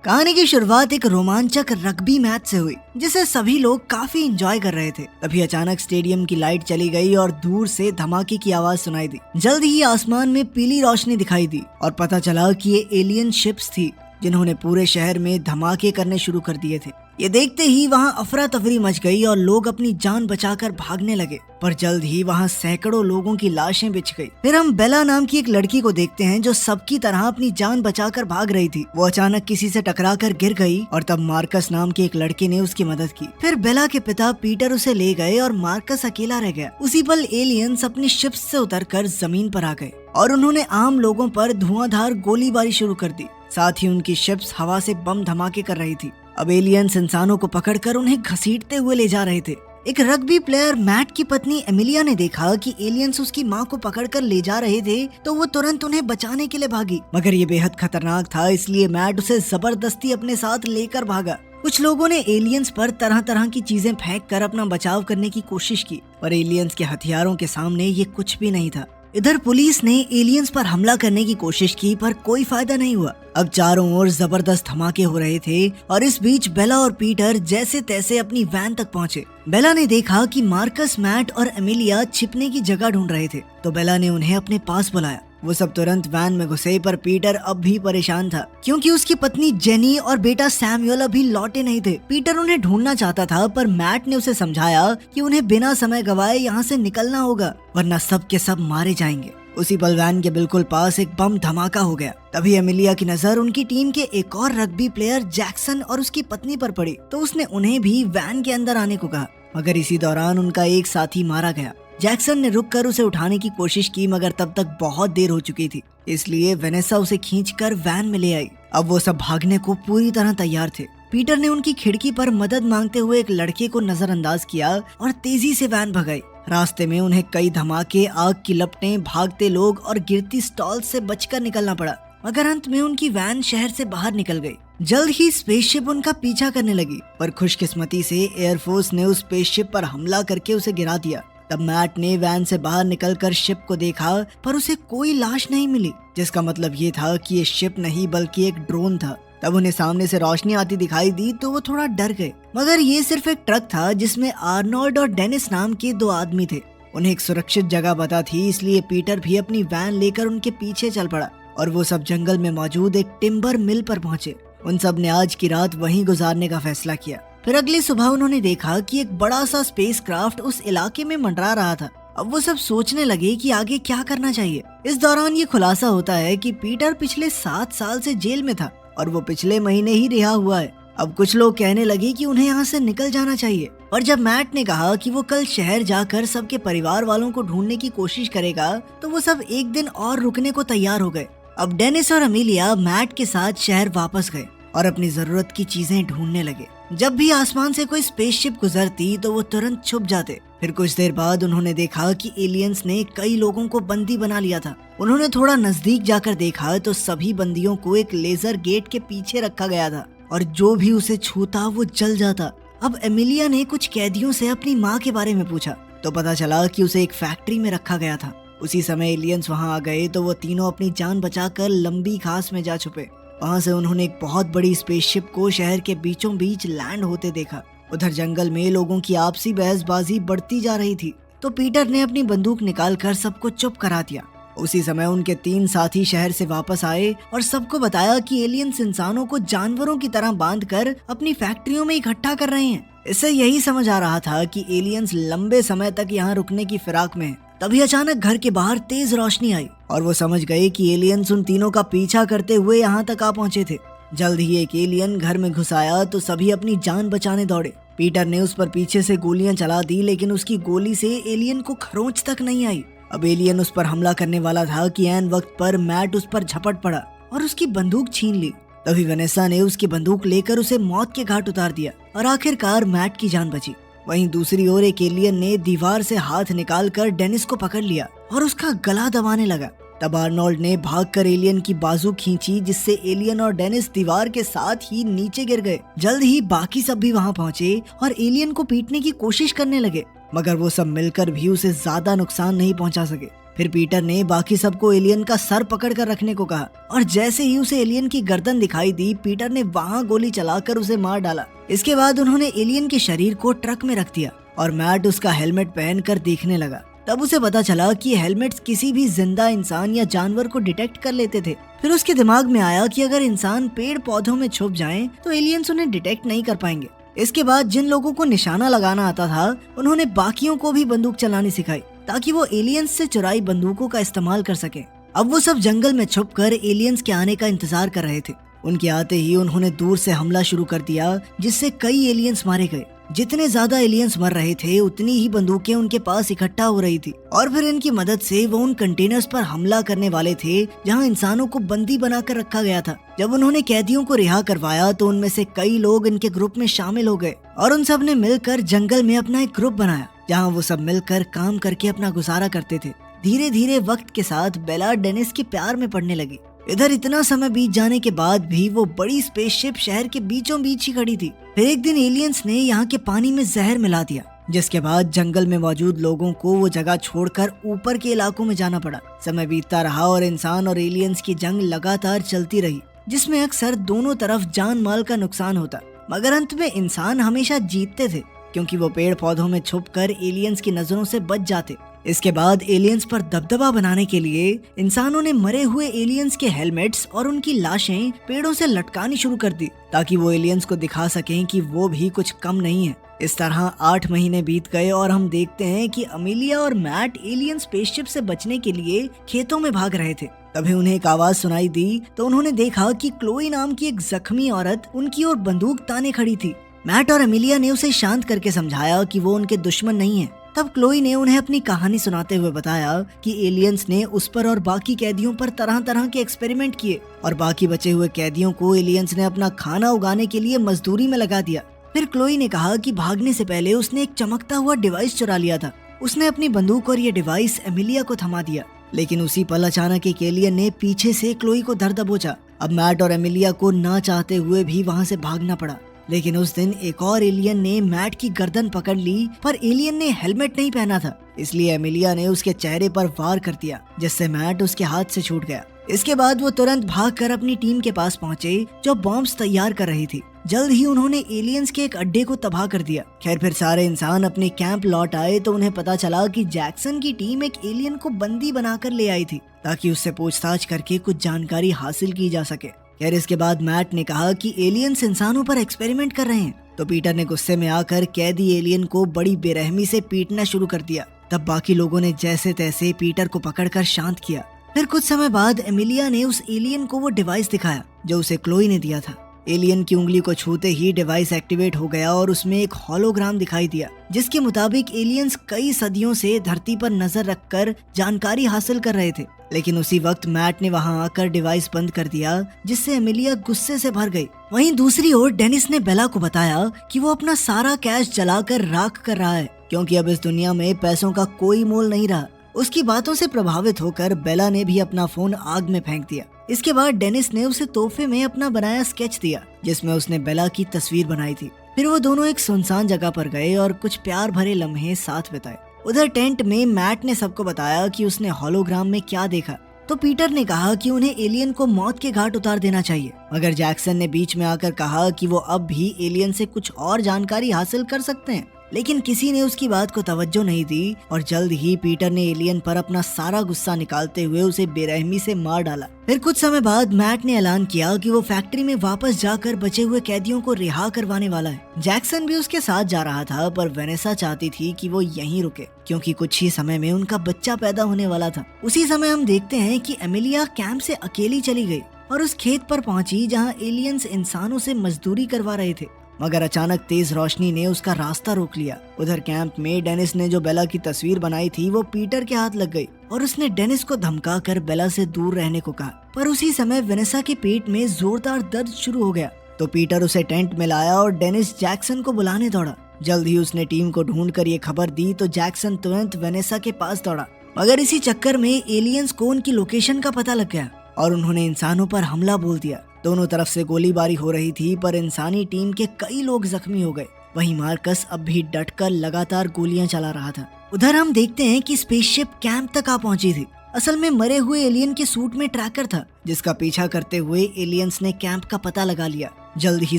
कहानी की शुरुआत एक रोमांचक रग्बी मैच से हुई जिसे सभी लोग काफी एंजॉय कर रहे थे। तभी अचानक स्टेडियम की लाइट चली गई और दूर से धमाके की आवाज सुनाई दी। जल्द ही आसमान में पीली रोशनी दिखाई दी और पता चला कि ये एलियन शिप्स थी जिन्होंने पूरे शहर में धमाके करने शुरू कर दिए थे। ये देखते ही वहाँ अफरा तफरी मच गई और लोग अपनी जान बचाकर भागने लगे, पर जल्द ही वहाँ सैकड़ों लोगों की लाशें बिछ गई। फिर हम बेला नाम की एक लड़की को देखते हैं जो सबकी तरह अपनी जान बचाकर भाग रही थी। वो अचानक किसी से टकराकर गिर गई और तब मार्कस नाम के एक लड़के ने उसकी मदद की। फिर बेला के पिता पीटर उसे ले गए और मार्कस अकेला रह गया। उसी पल एलियंस अपनी शिप से उतरकर जमीन पर आ गए और उन्होंने आम लोगों पर धुआंधार गोलीबारी शुरू कर दी। साथ ही उनकी शिप्स हवा से बम धमाके कर रही थी। अब एलियंस इंसानों को पकड़कर उन्हें घसीटते हुए ले जा रहे थे। एक रग्बी प्लेयर मैट की पत्नी एमिलिया ने देखा कि एलियंस उसकी मां को पकड़कर ले जा रहे थे, तो वो तुरंत उन्हें बचाने के लिए भागी। मगर ये बेहद खतरनाक था, इसलिए मैट उसे जबरदस्ती अपने साथ लेकर भागा। कुछ लोगों ने एलियंस पर तरह तरह की चीजें फेंक कर अपना बचाव करने की कोशिश की, पर एलियंस के हथियारों के सामने ये कुछ भी नहीं था। इधर पुलिस ने एलियंस पर हमला करने की कोशिश की, पर कोई फायदा नहीं हुआ। अब चारों ओर जबरदस्त धमाके हो रहे थे और इस बीच बेला और पीटर जैसे तैसे अपनी वैन तक पहुंचे। बेला ने देखा कि मार्कस, मैट और एमिलिया छिपने की जगह ढूंढ रहे थे, तो बेला ने उन्हें अपने पास बुलाया। वो सब तुरंत वैन में घुसे, पर पीटर अब भी परेशान था क्योंकि उसकी पत्नी जेनी और बेटा सैमुअल अभी लौटे नहीं थे। पीटर उन्हें ढूंढना चाहता था, पर मैट ने उसे समझाया कि उन्हें बिना समय गवाए यहाँ से निकलना होगा, वरना सब के सब मारे जाएंगे। उसी पल वैन के बिल्कुल पास एक बम धमाका हो गया। तभी एमिलिया की नजर उनकी टीम के एक और रग्बी प्लेयर जैक्सन और उसकी पत्नी पर पड़ी, तो उसने उन्हें भी वैन के अंदर आने को कहा। मगर इसी दौरान उनका एक साथी मारा गया। जैक्सन ने रुककर उसे उठाने की कोशिश की, मगर तब तक बहुत देर हो चुकी थी, इसलिए वेनेसा उसे खींचकर वैन में ले आई। अब वो सब भागने को पूरी तरह तैयार थे। पीटर ने उनकी खिड़की पर मदद मांगते हुए एक लड़के को नजरअंदाज किया और तेजी से वैन भगाई। रास्ते में उन्हें कई धमाके, आग की लपटें, भागते लोग और गिरती स्टॉल से बचकर निकलना पड़ा, मगर अंत में उनकी वैन शहर से बाहर निकल गई। जल्द ही स्पेसशिप उनका पीछा करने लगी, पर खुशकिस्मती से एयरफोर्स ने उस स्पेसशिप पर हमला करके उसे गिरा दिया। तब मैट ने वैन से बाहर निकलकर शिप को देखा, पर उसे कोई लाश नहीं मिली, जिसका मतलब ये था कि ये शिप नहीं बल्कि एक ड्रोन था। तब उन्हें सामने से रोशनी आती दिखाई दी, तो वो थोड़ा डर गए, मगर ये सिर्फ एक ट्रक था जिसमें आर्नोल्ड और डेनिस नाम के दो आदमी थे। उन्हें एक सुरक्षित जगह पता थी, इसलिए पीटर भी अपनी वैन लेकर उनके पीछे चल पड़ा और वो सब जंगल में मौजूद एक टिम्बर मिल पर पहुंचे। उन सब ने आज की रात वहीं गुजारने का फैसला किया। फिर अगली सुबह उन्होंने देखा कि एक बड़ा सा स्पेसक्राफ्ट उस इलाके में मंडरा रहा था। अब वो सब सोचने लगे कि आगे क्या करना चाहिए। इस दौरान ये खुलासा होता है कि पीटर पिछले 7 साल से जेल में था और वो पिछले महीने ही रिहा हुआ है। अब कुछ लोग कहने लगे कि उन्हें यहाँ से निकल जाना चाहिए, और जब मैट ने कहा कि वो कल शहर जाकर सबके परिवार वालों को ढूंढने की कोशिश करेगा, तो वो सब एक दिन और रुकने को तैयार हो गए। अब डेनिस और एमिलिया मैट के साथ शहर वापस गए और अपनी जरूरत की चीजें ढूंढने लगे। जब भी आसमान से कोई स्पेसशिप गुजरती तो वो तुरंत छुप जाते। फिर कुछ देर बाद उन्होंने देखा कि एलियंस ने कई लोगों को बंदी बना लिया था। उन्होंने थोड़ा नजदीक जाकर देखा तो सभी बंदियों को एक लेजर गेट के पीछे रखा गया था और जो भी उसे छूता वो जल जाता। अब एमिलिया ने कुछ कैदियों से अपनी माँ के बारे में पूछा, तो पता चला कि उसे एक फैक्ट्री में रखा गया था। उसी समय एलियंस वहाँ आ गए, तो वो तीनों अपनी जान बचाकर लंबी घास में जा छुपे। वहाँ से उन्होंने एक बहुत बड़ी स्पेसशिप को शहर के बीचों बीच लैंड होते देखा। उधर जंगल में लोगों की आपसी बहसबाजी बढ़ती जा रही थी, तो पीटर ने अपनी बंदूक निकालकर सबको चुप करा दिया। उसी समय उनके 3 साथी शहर से वापस आए और सबको बताया कि एलियंस इंसानों को जानवरों की तरह बांधकर अपनी फैक्ट्रियों में इकट्ठा कर रहे हैं। इससे यही समझ आ रहा था कि एलियंस लंबे समय तक यहाँ रुकने की फिराक में है। तभी अचानक घर के बाहर तेज रोशनी आई और वो समझ गए कि एलियंस उन तीनों का पीछा करते हुए यहाँ तक आ पहुँचे थे। जल्द ही एक एलियन घर में घुस आया, तो सभी अपनी जान बचाने दौड़े। पीटर ने उस पर पीछे से गोलियां चला दी, लेकिन उसकी गोली से एलियन को खरोंच तक नहीं आई। अब एलियन उस पर हमला करने वाला था कि ऐन वक्त पर मैट उस पर झपट पड़ा और उसकी बंदूक छीन ली। तभी वेनेसा ने उसकी बंदूक लेकर उसे मौत के घाट उतार दिया और आखिरकार मैट की जान बची। वहीं दूसरी ओर एक एलियन ने दीवार से हाथ निकालकर डेनिस को पकड़ लिया और उसका गला दबाने लगा। तब आर्नोल्ड ने भागकर एलियन की बाजू खींची, जिससे एलियन और डेनिस दीवार के साथ ही नीचे गिर गए। जल्द ही बाकी सब भी वहां पहुंचे और एलियन को पीटने की कोशिश करने लगे, मगर वो सब मिलकर भी उसे ज्यादा नुकसान नहीं पहुंचा सके। फिर पीटर ने बाकी सबको एलियन का सर पकड़ कर रखने को कहा और जैसे ही उसे एलियन की गर्दन दिखाई दी, पीटर ने वहाँ गोली चलाकर उसे मार डाला। इसके बाद उन्होंने एलियन के शरीर को ट्रक में रख दिया और मैट उसका हेलमेट पहनकर देखने लगा। तब उसे पता चला कि हेलमेट्स किसी भी जिंदा इंसान या जानवर को डिटेक्ट कर लेते थे। फिर उसके दिमाग में आया कि अगर इंसान पेड़ पौधों में छुप जाएं तो एलियंस उन्हें डिटेक्ट नहीं कर पाएंगे। इसके बाद जिन लोगों को निशाना लगाना आता था, उन्होंने बाकियों को भी बंदूक चलानी सिखाई ताकि वो एलियंस से चुराई बंदूकों का इस्तेमाल कर सके। अब वो सब जंगल में छुपकर एलियंस के आने का इंतजार कर रहे थे। उनके आते ही उन्होंने दूर से हमला शुरू कर दिया, जिससे कई एलियंस मारे गए। जितने ज्यादा एलियंस मर रहे थे, उतनी ही बंदूकें उनके पास इकट्ठा हो रही थी और फिर इनकी मदद से वो उन कंटेनर्स पर हमला करने वाले थे जहां इंसानों को बंदी बनाकर रखा गया था। जब उन्होंने कैदियों को रिहा करवाया तो उनमें से कई लोग इनके ग्रुप में शामिल हो गए और उन सब ने मिलकर जंगल में अपना एक ग्रुप बनाया जहाँ वो सब मिलकर काम करके अपना गुजारा करते थे। धीरे धीरे वक्त के साथ बेला डेनिस के प्यार में पड़ने लगी। इधर इतना समय बीत जाने के बाद भी वो बड़ी स्पेसशिप शहर के बीचों बीच ही खड़ी थी। फिर एक दिन एलियंस ने यहाँ के पानी में जहर मिला दिया, जिसके बाद जंगल में मौजूद लोगों को वो जगह छोड़कर ऊपर के इलाकों में जाना पड़ा। समय बीतता रहा और इंसान और एलियंस की जंग लगातार चलती रही, जिसमें अक्सर दोनों तरफ जान माल का नुकसान होता, मगर अंत में इंसान हमेशा जीतते थे क्योंकि वो पेड़ पौधों में छुपकर एलियंस की नजरों से बच जाते। इसके बाद एलियंस पर दबदबा बनाने के लिए इंसानों ने मरे हुए एलियंस के हेलमेट्स और उनकी लाशें पेड़ों से लटकानी शुरू कर दी ताकि वो एलियंस को दिखा सकें कि वो भी कुछ कम नहीं है। इस तरह 8 महीने बीत गए और हम देखते हैं कि अमेलिया और मैट एलियन स्पेसशिप से बचने के लिए खेतों में भाग रहे थे। तभी उन्हें एक आवाज सुनाई दी तो उन्होंने देखा कि क्लोई नाम की एक जख्मी औरत उनकी ओर बंदूक ताने खड़ी थी। मैट और अमेलिया ने उसे शांत करके समझाया कि वो उनके दुश्मन नहीं है। तब क्लोई ने उन्हें अपनी कहानी सुनाते हुए बताया कि एलियंस ने उस पर और बाकी कैदियों पर तरह तरह के एक्सपेरिमेंट किए और बाकी बचे हुए कैदियों को एलियंस ने अपना खाना उगाने के लिए मजदूरी में लगा दिया। फिर क्लोई ने कहा कि भागने से पहले उसने एक चमकता हुआ डिवाइस चुरा लिया था। उसने अपनी बंदूक और ये डिवाइस अमेलिया को थमा दिया, लेकिन उसी पल अचानक एक एलियन ने पीछे से क्लोई को धर दबोचा। अब मैट और अमेलिया को ना चाहते हुए भी वहाँ से भागना पड़ा, लेकिन उस दिन एक और एलियन ने मैट की गर्दन पकड़ ली, पर एलियन ने हेलमेट नहीं पहना था, इसलिए अमेलिया ने उसके चेहरे पर वार कर दिया, जिससे मैट उसके हाथ से छूट गया। इसके बाद वो तुरंत भागकर अपनी टीम के पास पहुंचे जो बॉम्ब्स तैयार कर रही थी। जल्द ही उन्होंने एलियंस के एक अड्डे को तबाह कर दिया। खैर फिर सारे इंसान अपने कैंप लौट आए तो उन्हें पता चला कि जैक्सन की टीम एक एलियन को बंदी बनाकर ले आई थी ताकि उससे पूछताछ करके कुछ जानकारी हासिल की जा सके। खैर इसके बाद मैट ने कहा कि एलियंस इंसानों पर एक्सपेरिमेंट कर रहे हैं, तो पीटर ने गुस्से में आकर कैदी एलियन को बड़ी बेरहमी से पीटना शुरू कर दिया। तब बाकी लोगों ने जैसे तैसे पीटर को पकड़कर शांत किया। फिर कुछ समय बाद एमिलिया ने उस एलियन को वो डिवाइस दिखाया जो उसे क्लोई ने दिया था। एलियन की उंगली को छूते ही डिवाइस एक्टिवेट हो गया और उसमें एक होलोग्राम दिखाई दिया, जिसके मुताबिक एलियंस कई सदियों से धरती पर नजर रखकर जानकारी हासिल कर रहे थे। लेकिन उसी वक्त मैट ने वहां आकर डिवाइस बंद कर दिया, जिससे एमिलिया गुस्से से भर गई। वहीं दूसरी ओर डेनिस ने बेला को बताया कि वो अपना सारा कैश जलाकर राख कर रहा है, क्योंकि अब इस दुनिया में पैसों का कोई मोल नहीं रहा। उसकी बातों से प्रभावित होकर बेला ने भी अपना फोन आग में फेंक दिया। इसके बाद डेनिस ने उसे तोहफे में अपना बनाया स्केच दिया, जिसमें उसने बेला की तस्वीर बनाई थी। फिर वो दोनों एक सुनसान जगह पर गए और कुछ प्यार भरे लम्हे साथ बिताए। उधर टेंट में मैट ने सबको बताया कि उसने होलोग्राम में क्या देखा, तो पीटर ने कहा कि उन्हें एलियन को मौत के घाट उतार देना चाहिए, मगर जैक्सन ने बीच में आकर कहा कि वो अब भी एलियन से कुछ और जानकारी हासिल कर सकते हैं। लेकिन किसी ने उसकी बात को तवज्जो नहीं दी और जल्द ही पीटर ने एलियन पर अपना सारा गुस्सा निकालते हुए उसे बेरहमी से मार डाला। फिर कुछ समय बाद मैट ने ऐलान किया कि वो फैक्ट्री में वापस जाकर बचे हुए कैदियों को रिहा करवाने वाला है। जैक्सन भी उसके साथ जा रहा था, पर वेनेसा चाहती थी कि वो यहीं रुके, क्योंकि कुछ ही समय में उनका बच्चा पैदा होने वाला था। उसी समय हम देखते हैं कि एमिलिया कैंप से अकेली चली गई और उस खेत पर पहुंची जहां एलियंस इंसानों से मजदूरी करवा रहे थे, मगर अचानक तेज रोशनी ने उसका रास्ता रोक लिया। उधर कैंप में डेनिस ने जो बेला की तस्वीर बनाई थी वो पीटर के हाथ लग गई और उसने डेनिस को धमकाकर बेला से दूर रहने को कहा। पर उसी समय वेनेसा के पेट में जोरदार दर्द शुरू हो गया, तो पीटर उसे टेंट में लाया और डेनिस जैक्सन को बुलाने दौड़ा। जल्द ही उसने टीम को ढूंढकर ये खबर दी तो जैक्सन तुरंत वेनेसा के पास दौड़ा, मगर इसी चक्कर में एलियंस को उनकी लोकेशन का पता लग गया और उन्होंने इंसानों पर हमला बोल दिया। दोनों तरफ से गोलीबारी हो रही थी, पर इंसानी टीम के कई लोग जख्मी हो गए। वहीं मार्कस अब भी डटकर लगातार गोलियां चला रहा था। उधर हम देखते हैं कि स्पेसशिप कैंप तक आ पहुंची थी। असल में मरे हुए एलियन के सूट में ट्रैकर था, जिसका पीछा करते हुए एलियंस ने कैंप का पता लगा लिया। जल्द ही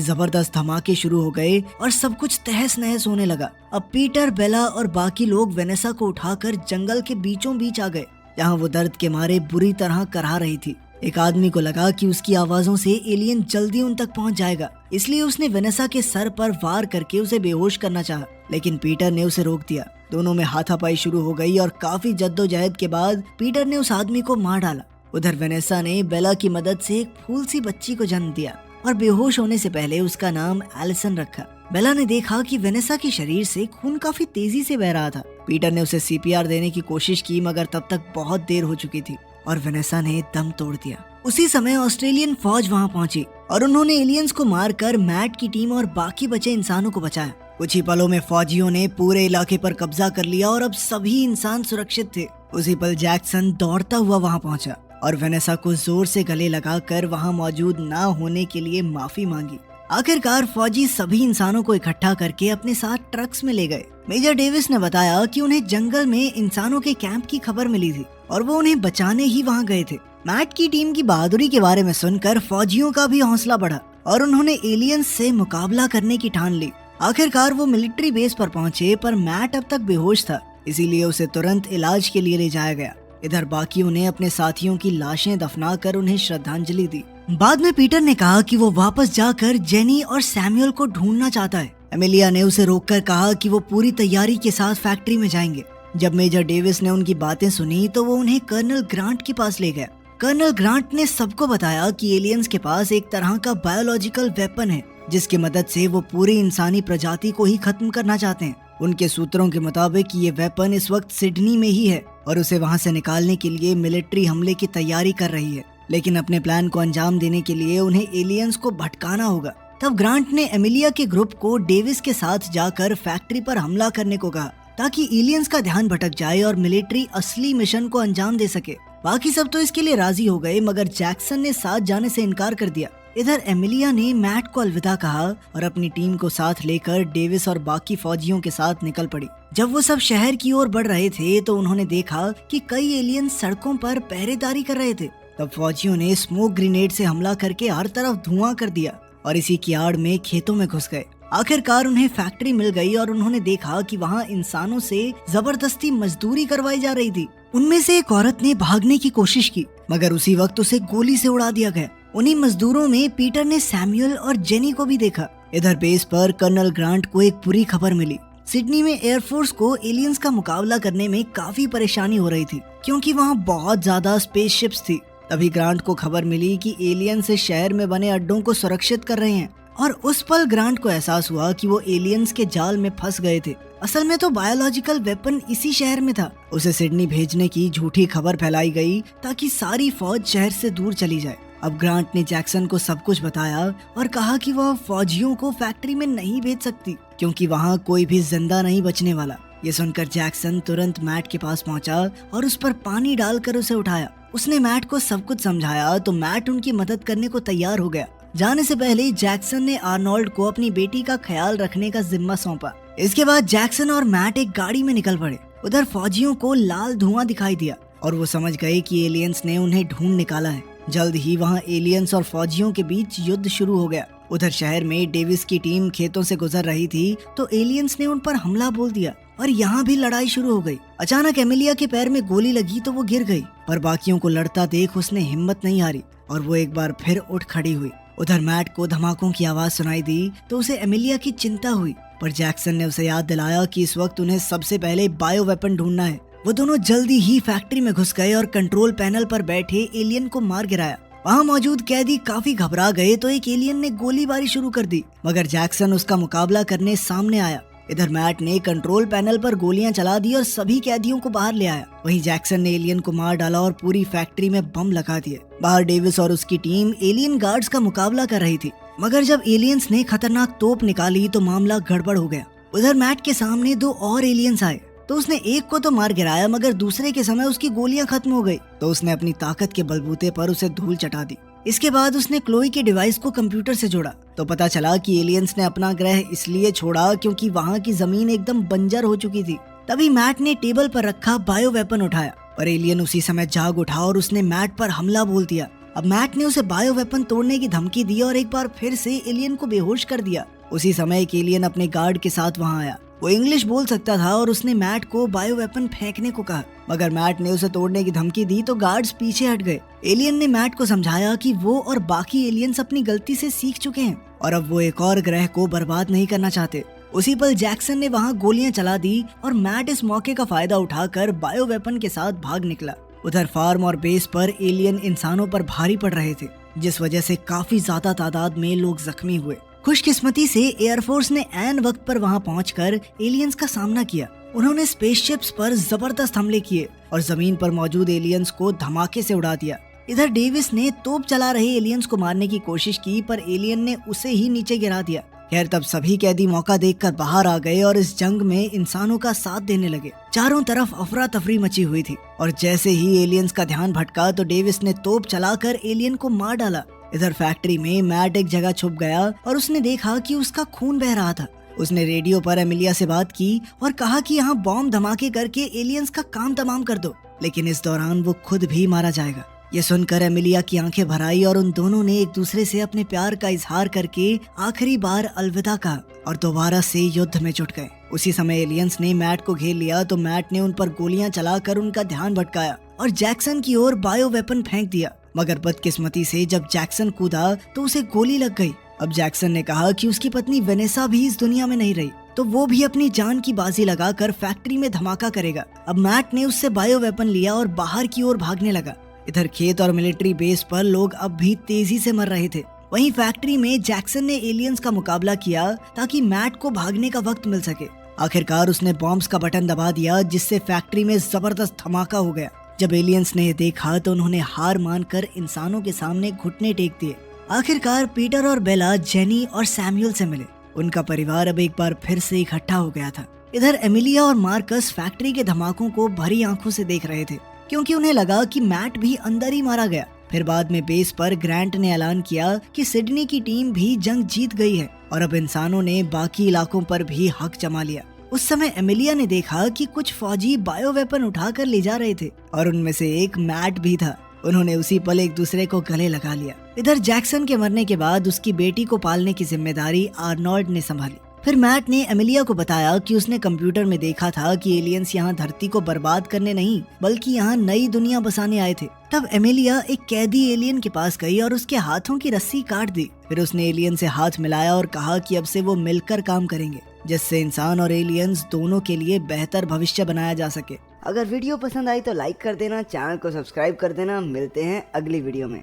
जबरदस्त धमाके शुरू हो गए और सब कुछ तहस नहस होने लगा। अब पीटर, बेला और बाकी लोग वेनेसा को उठाकर जंगल के बीचों बीच आ गए, जहाँ वो दर्द के मारे बुरी तरह करहा रही थी। एक आदमी को लगा कि उसकी आवाजों से एलियन जल्दी उन तक पहुंच जाएगा, इसलिए उसने वेनेसा के सर पर वार करके उसे बेहोश करना चाहा, लेकिन पीटर ने उसे रोक दिया। दोनों में हाथापाई शुरू हो गई और काफी जद्दोजहद के बाद पीटर ने उस आदमी को मार डाला। उधर वेनेसा ने बेला की मदद से एक फूल सी बच्ची को जन्म दिया और बेहोश होने से पहले उसका नाम एलिसन रखा। बेला ने देखा कि वेनेसा के शरीर से खून काफी तेजी से बह रहा था। पीटर ने उसे सीपीआर देने की कोशिश की, मगर तब तक बहुत देर हो चुकी थी और वेनेसा ने दम तोड़ दिया। उसी समय ऑस्ट्रेलियन फौज वहां पहुंची और उन्होंने एलियंस को मारकर मैट की टीम और बाकी बचे इंसानों को बचाया। कुछ ही पलों में फौजियों ने पूरे इलाके पर कब्जा कर लिया और अब सभी इंसान सुरक्षित थे। उसी पल जैक्सन दौड़ता हुआ वहां पहुंचा और वेनेसा को जोर से गले लगाकर वहां मौजूद ना होने के लिए माफी मांगी। आखिरकार फौजी सभी इंसानों को इकट्ठा करके अपने साथ ट्रक्स में ले गए। मेजर डेविस ने बताया कि उन्हें जंगल में इंसानों के कैंप की खबर मिली थी और वो उन्हें बचाने ही वहां गए थे। मैट की टीम की बहादुरी के बारे में सुनकर फौजियों का भी हौसला बढ़ा और उन्होंने एलियंस से मुकाबला करने की ठान ली। आखिरकार वो मिलिट्री बेस पर पहुंचे, पर मैट अब तक बेहोश था, इसीलिए उसे तुरंत इलाज के लिए ले जाया गया। इधर बाकियों ने अपने साथियों की लाशें दफनाकर उन्हें श्रद्धांजलि दी। बाद में पीटर ने कहा कि वो वापस जाकर जेनी और सैमुअल को ढूंढना चाहता है। एमिलिया ने उसे रोककर कहा कि वो पूरी तैयारी के साथ फैक्ट्री में जाएंगे। जब मेजर डेविस ने उनकी बातें सुनी तो वो उन्हें कर्नल ग्रांट के पास ले गया। कर्नल ग्रांट ने सबको बताया कि एलियंस के पास एक तरह का बायोलॉजिकल वेपन है, जिसकी मदद से वो पूरी इंसानी प्रजाति को ही खत्म करना चाहते हैं। उनके सूत्रों के मुताबिक ये वेपन इस वक्त सिडनी में ही है और उसे वहां से निकालने के लिए मिलिट्री हमले की तैयारी कर रही है, लेकिन अपने प्लान को अंजाम देने के लिए उन्हें एलियंस को भटकाना होगा। तब ग्रांट ने एमिलिया के ग्रुप को डेविस के साथ जाकर फैक्ट्री पर हमला करने को कहा, ताकि एलियंस का ध्यान भटक जाए और मिलिट्री असली मिशन को अंजाम दे सके। बाकी सब तो इसके लिए राजी हो गए, मगर जैक्सन ने साथ जाने से इनकार कर दिया। इधर एमिलिया ने मैट को अलविदा कहा और अपनी टीम को साथ लेकर डेविस और बाकी फौजियों के साथ निकल पड़ी। जब वो सब शहर की ओर बढ़ रहे थे तो उन्होंने देखा कि कई एलियन सड़कों पर पहरेदारी कर रहे थे। तब फौजियों ने स्मोक ग्रेनेड से हमला करके हर तरफ धुआं कर दिया और इसी की आड़ में खेतों में घुस गए। आखिरकार उन्हें फैक्ट्री मिल गई और उन्होंने देखा कि वहाँ इंसानों से जबरदस्ती मजदूरी करवाई जा रही थी। उनमें से एक औरत ने भागने की कोशिश की, मगर उसी वक्त उसे गोली से उड़ा दिया गया। उन्हीं मजदूरों में पीटर ने सैमुअल और जेनी को भी देखा। इधर बेस पर कर्नल ग्रांट को एक बुरी खबर मिली। सिडनी में एयरफोर्स को एलियंस का मुकाबला करने में काफी परेशानी हो रही थी, क्योंकि वहाँ बहुत ज्यादा स्पेसशिप्स थी। तभी ग्रांट को खबर मिली कि एलियंस इस शहर में बने अड्डों को सुरक्षित कर रहे हैं और उस पल ग्रांट को एहसास हुआ कि वो एलियंस के जाल में फंस गए थे। असल में तो बायोलॉजिकल वेपन इसी शहर में था। उसे सिडनी भेजने की झूठी खबर फैलाई गई ताकि सारी फौज शहर से दूर चली जाए। अब ग्रांट ने जैक्सन को सब कुछ बताया और कहा कि वह फौजियों को फैक्ट्री में नहीं भेज सकती, क्योंकि वहाँ कोई भी जिंदा नहीं बचने वाला। ये सुनकर जैक्सन तुरंत मैट के पास पहुंचा और उस पर पानी डालकर उसे उठाया। उसने मैट को सब कुछ समझाया तो मैट उनकी मदद करने को तैयार हो गया। जाने से पहले जैक्सन ने आर्नोल्ड को अपनी बेटी का ख्याल रखने का जिम्मा सौंपा। इसके बाद जैक्सन और मैट एक गाड़ी में निकल पड़े। उधर फौजियों को लाल धुआं दिखाई दिया और वो समझ गए कि एलियंस ने उन्हें ढूंढ निकाला है। जल्द ही वहाँ एलियंस और फौजियों के बीच युद्ध शुरू हो गया। उधर शहर में डेविस की टीम खेतों से गुजर रही थी तो एलियंस ने उन पर हमला बोल दिया और यहाँ भी लड़ाई शुरू हो गई। अचानक एमिलिया के पैर में गोली लगी तो वो गिर गई, पर बाकियों को लड़ता देख उसने हिम्मत नहीं हारी और वो एक बार फिर उठ खड़ी हुई। उधर मैट को धमाकों की आवाज सुनाई दी तो उसे एमिलिया की चिंता हुई, पर जैक्सन ने उसे याद दिलाया कि इस वक्त उन्हें सबसे पहले बायो वेपन ढूंढना है। वो दोनों जल्दी ही फैक्ट्री में घुस गए और कंट्रोल पैनल पर बैठे एलियन को मार गिराया। वहाँ मौजूद कैदी काफी घबरा गए तो एक एलियन ने गोलीबारी शुरू कर दी, मगर जैक्सन उसका मुकाबला करने सामने आया। इधर मैट ने कंट्रोल पैनल पर गोलियां चला दी और सभी कैदियों को बाहर ले आया। वहीं जैक्सन ने एलियन को मार डाला और पूरी फैक्ट्री में बम लगा दिए। बाहर डेविस और उसकी टीम एलियन गार्ड्स का मुकाबला कर रही थी, मगर जब एलियंस ने खतरनाक तोप निकाली तो मामला गड़बड़ हो गया। उधर मैट के सामने दो और एलियंस आए तो उसने एक को तो मार गिराया, मगर दूसरे के समय उसकी गोलियां खत्म हो गई तो उसने अपनी ताकत के बलबूते पर उसे धूल चटा दी। इसके बाद उसने क्लोई के डिवाइस को कंप्यूटर से जोड़ा तो पता चला कि एलियंस ने अपना ग्रह इसलिए छोड़ा क्योंकि वहाँ की जमीन एकदम बंजर हो चुकी थी। तभी मैट ने टेबल पर रखा बायो वेपन उठाया और एलियन उसी समय जाग उठा और उसने मैट पर हमला बोल दिया। अब मैट ने उसे बायो वेपन तोड़ने की धमकी दी और एक बार फिर से एलियन को बेहोश कर दिया। उसी समय एक एलियन अपने गार्ड के साथ वहां आया। वो इंग्लिश बोल सकता था और उसने मैट को बायो वेपन फेंकने को कहा, मगर मैट ने उसे तोड़ने की धमकी दी तो गार्ड्स पीछे हट गए। एलियन ने मैट को समझाया कि वो और बाकी एलियंस अपनी गलती से सीख चुके हैं और अब वो एक और ग्रह को बर्बाद नहीं करना चाहते। उसी पल जैक्सन ने वहां गोलियां चला दी और मैट इस मौके का फायदा उठाकर बायो वेपन के साथ भाग निकला। उधर फार्म और बेस पर एलियन इंसानों पर भारी पड़ रहे थे, जिस वजह से काफी ज्यादा तादाद में लोग जख्मी हुए। खुशकिस्मती से एयरफोर्स ने ऐन वक्त पर वहां पहुंचकर एलियंस का सामना किया। उन्होंने स्पेसशिप्स पर जबरदस्त हमले किए और जमीन पर मौजूद एलियंस को धमाके से उड़ा दिया। इधर डेविस ने तोप चला रहे एलियंस को मारने की कोशिश की, पर एलियन ने उसे ही नीचे गिरा दिया। खैर तब सभी कैदी मौका देखकर बाहर आ गए और इस जंग में इंसानों का साथ देने लगे। चारों तरफ अफरा तफरी मची हुई थी और जैसे ही एलियंस का ध्यान भटका तो डेविस ने तोप चलाकर एलियन को मार डाला। इधर फैक्ट्री में मैट एक जगह छुप गया और उसने देखा कि उसका खून बह रहा था। उसने रेडियो पर एमिलिया से बात की और कहा कि यहाँ बॉम्ब धमाके करके एलियंस का काम तमाम कर दो, लेकिन इस दौरान वो खुद भी मारा जाएगा। ये सुनकर एमिलिया की आंखें भर आई और उन दोनों ने एक दूसरे से अपने प्यार का इजहार करके आखिरी बार अलविदा कहा और दोबारा से युद्ध में जुट गए। उसी समय एलियंस ने मैट को घेर लिया तो मैट ने उन पर गोलियां चलाकर उनका ध्यान भटकाया और जैक्सन की ओर बायो वेपन फेंक दिया, मगर बदकिस्मती से जब जैक्सन कूदा तो उसे गोली लग गई। अब जैक्सन ने कहा कि उसकी पत्नी वेनेसा भी इस दुनिया में नहीं रही तो वो भी अपनी जान की बाजी लगाकर फैक्ट्री में धमाका करेगा। अब मैट ने उससे बायो वेपन लिया और बाहर की ओर भागने लगा। इधर खेत और मिलिट्री बेस पर लोग अब भी तेजी से मर रहे थे। वहीं फैक्ट्री में जैक्सन ने एलियंस का मुकाबला किया ताकि मैट को भागने का वक्त मिल सके। आखिरकार उसने बॉम्ब्स का बटन दबा दिया, जिससे फैक्ट्री में जबरदस्त धमाका हो गया। जब एलियंस ने देखा तो उन्होंने हार मानकर इंसानों के सामने घुटने टेक दिए। आखिरकार पीटर और बेला जेनी और सैमुअल से मिले। उनका परिवार अब एक बार फिर से इकट्ठा हो गया था। इधर एमिलिया और मार्कस फैक्ट्री के धमाकों को भरी आंखों से देख रहे थे, क्योंकि उन्हें लगा कि मैट भी अंदर ही मारा गया। फिर बाद में बेस पर ग्रांट ने ऐलान किया कि सिडनी की टीम भी जंग जीत गई है और अब इंसानों ने बाकी इलाकों पर भी हक जमा लिया। उस समय एमिलिया ने देखा कि कुछ फौजी बायो वेपन उठाकर ले जा रहे थे और उनमें से एक मैट भी था। उन्होंने उसी पल एक दूसरे को गले लगा लिया। इधर जैक्सन के मरने के बाद उसकी बेटी को पालने की जिम्मेदारी आर्नोल्ड ने संभाली। फिर मैट ने एमिलिया को बताया कि उसने कंप्यूटर में देखा था कि एलियंस यहाँ धरती को बर्बाद करने नहीं बल्कि यहाँ नई दुनिया बसाने आए थे। तब एमिलिया एक कैदी एलियन के पास गई और उसके हाथों की रस्सी काट दी। फिर उसने एलियन से हाथ मिलाया और कहा कि अब से वो मिलकर काम करेंगे, जिससे इंसान और एलियंस दोनों के लिए बेहतर भविष्य बनाया जा सके। अगर वीडियो पसंद आई तो लाइक कर देना, चैनल को सब्सक्राइब कर देना। मिलते हैं अगली वीडियो में।